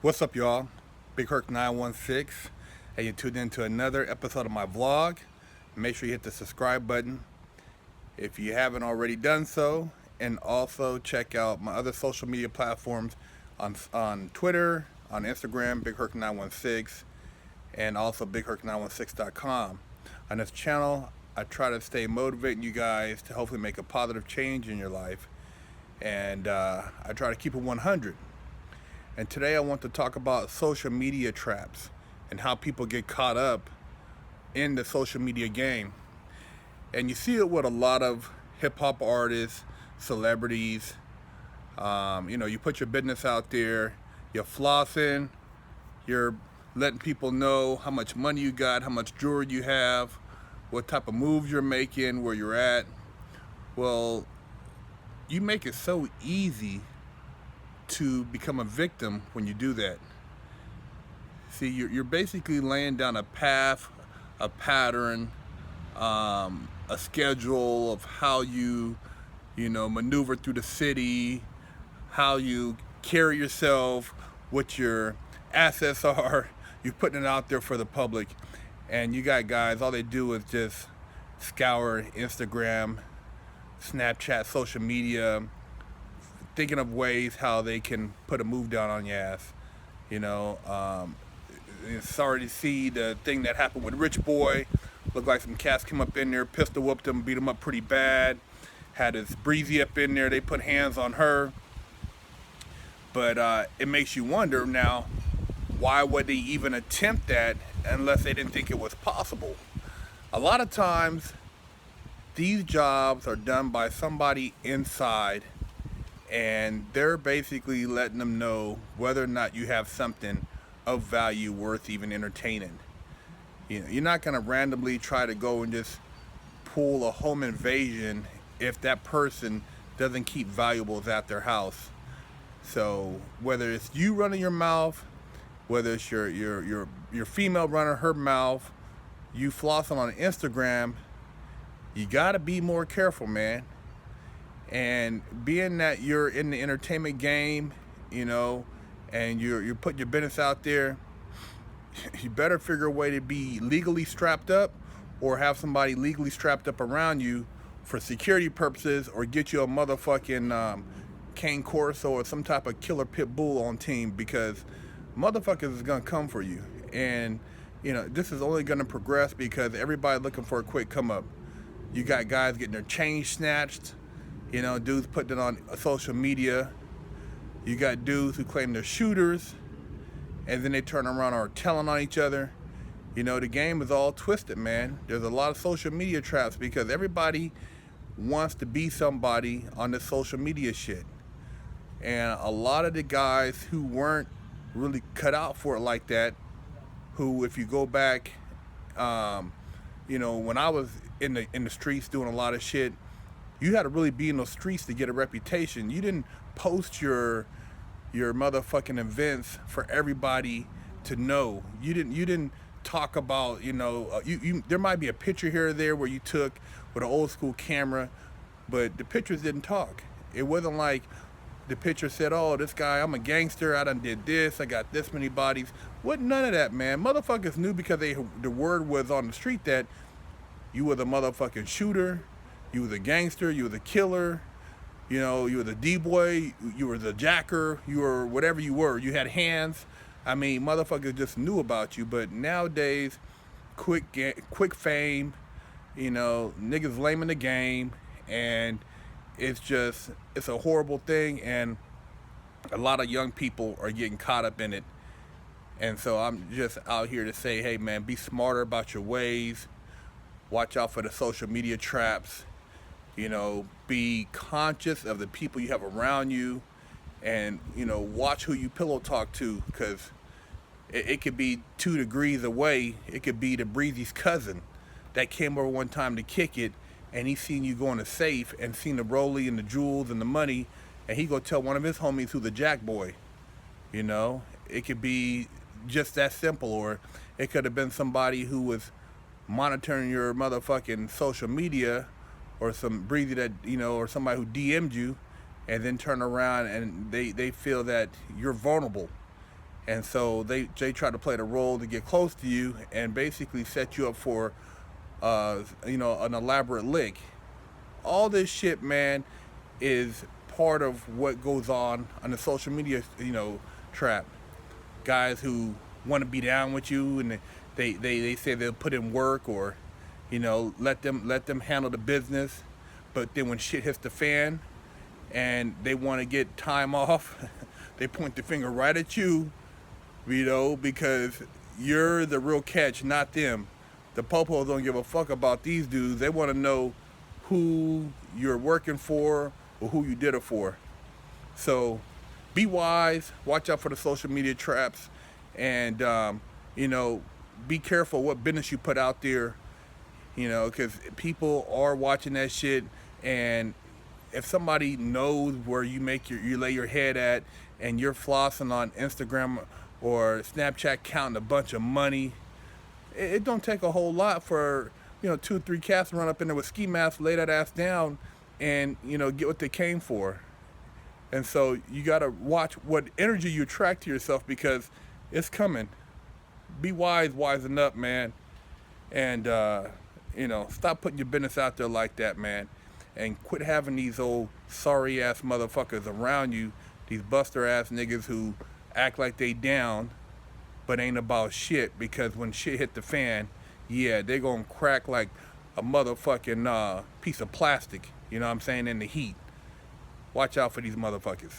What's up, y'all? Big Herc 916, and you tuned in to another episode of my vlog. Make sure you hit the subscribe button if you haven't already done so, and also check out my other social media platforms on Twitter, on Instagram, Big Herc 916, and also BigHerc916.com. On this channel, I try to stay motivating you guys to hopefully make a positive change in your life, and I try to keep it 100. And today I want to talk about social media traps and how people get caught up in the social media game. And you see it with a lot of hip hop artists, celebrities. You put your business out there, you're flossing, you're letting people know how much money you got, how much jewelry you have, what type of moves you're making, where you're at. Well, you make it so easy to become a victim when you do that. See, you're basically laying down a path, a pattern, a schedule of how you maneuver through the city, how you carry yourself, what your assets are. You're putting it out there for the public, and you got guys, all they do is just scour Instagram, Snapchat, social media, thinking of ways how they can put a move down on your ass. Sorry to see the thing that happened with Rich Boy. Looked like some cats came up in there, pistol whooped him, beat him up pretty bad. Had his Breezy up in there. They put hands on her. But it makes you wonder now, why would they even attempt that unless they didn't think it was possible? A lot of times, these jobs are done by somebody inside, and they're basically letting them know whether or not you have something of value worth even entertaining. You're not going to randomly try to go and just pull a home invasion if that person doesn't keep valuables at their house. So whether it's you running your mouth, whether it's your female running her mouth, you flossing on Instagram, you got to be more careful, man. And being that you're in the entertainment game, and you're putting your business out there, you better figure a way to be legally strapped up, or have somebody legally strapped up around you for security purposes, or get you a motherfucking cane corso or some type of killer pit bull on team, because motherfuckers is gonna come for you. And this is only gonna progress because everybody looking for a quick come up. You got guys getting their chain snatched, dudes putting it on social media. You got dudes who claim they're shooters, and then they turn around and are telling on each other. The game is all twisted, man. There's a lot of social media traps because everybody wants to be somebody on the social media shit. And a lot of the guys who weren't really cut out for it like that, who, if you go back, when I was in the streets doing a lot of shit, you had to really be in those streets to get a reputation. You didn't post your motherfucking events for everybody to know. You didn't talk about, there might be a picture here or there where you took with an old school camera, but the pictures didn't talk. It wasn't like the picture said, oh, this guy, I'm a gangster, I done did this, I got this many bodies. Wasn't none of that, man. Motherfuckers knew because the word was on the street that you were the motherfucking shooter, you were the gangster, you were the killer, you were the D-boy, you were the jacker, you were whatever you were. You had hands. I mean, motherfuckers just knew about you. But nowadays, quick fame, niggas lame in the game, and it's a horrible thing, and a lot of young people are getting caught up in it. And so I'm just out here to say, hey man, be smarter about your ways. Watch out for the social media traps. Be conscious of the people you have around you, and watch who you pillow talk to, because it could be 2 degrees away. It could be the Breezy's cousin that came over one time to kick it, and he seen you go in the safe and seen the rollie and the jewels and the money, and he go tell one of his homies who the jack boy. It could be just that simple. Or it could have been somebody who was monitoring your motherfucking social media, or some Breezy that, or somebody who DM'd you, and then turn around and they feel that you're vulnerable. And so they try to play the role to get close to you and basically set you up for, an elaborate lick. All this shit, man, is part of what goes on the social media, trap. Guys who want to be down with you, and they say they'll put in work, or let them handle the business, but then when shit hits the fan and they want to get time off, they point the finger right at you, because you're the real catch, not them. The popos don't give a fuck about these dudes. They want to know who you're working for or who you did it for. So be wise, watch out for the social media traps, and be careful what business you put out there, because people are watching that shit. And if somebody knows where you lay your head at, and you're flossing on Instagram or Snapchat counting a bunch of money, it don't take a whole lot for 2-3 cats to run up in there with ski masks, lay that ass down, and get what they came for. And so you gotta watch what energy you attract to yourself, because it's coming. Be wise, wisen up, man. And stop putting your business out there like that, man. And quit having these old sorry ass motherfuckers around you, these buster ass niggas who act like they down but ain't about shit, because when shit hit the fan, yeah, they gonna crack like a motherfucking piece of plastic, in the heat. Watch out for these motherfuckers.